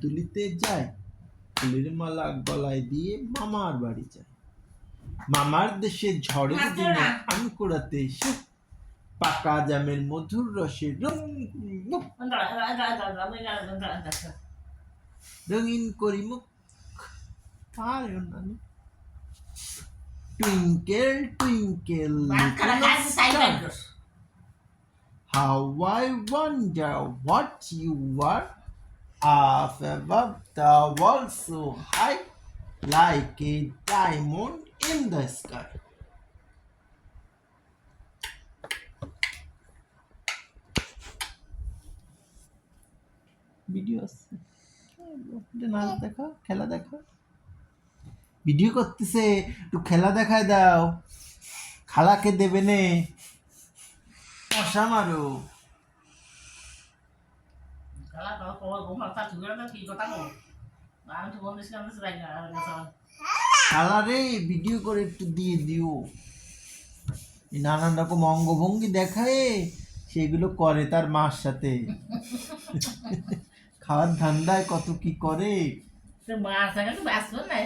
তুলিতে যায়, ফুলের মালা গলায় দিয়ে মামার বাড়ি যায়। মামার দেশে ঝড়ের দিনে আম কুড়াতে এসে পাকা জামের মধুর রসে রঙিন করি মুখ। পারে না। Twinkle twinkle how I wonder what you are up above the world so high like a diamond in the sky. Video আছে, নাচ দেখা, খেলা দেখা, ভিডিও করতেছে, একটু খেলা দেখায় দাও, খালাকে দেবে নে, মশা মারো। খালারে ভিডিও করে একটু দিয়ে দিও। নানান রকম অঙ্গভঙ্গি দেখায় সেগুলো করে তার মার সাথে। খাওয়ার ধান্দায় কত কি করে। মার সাথে ব্যস্ত নাই।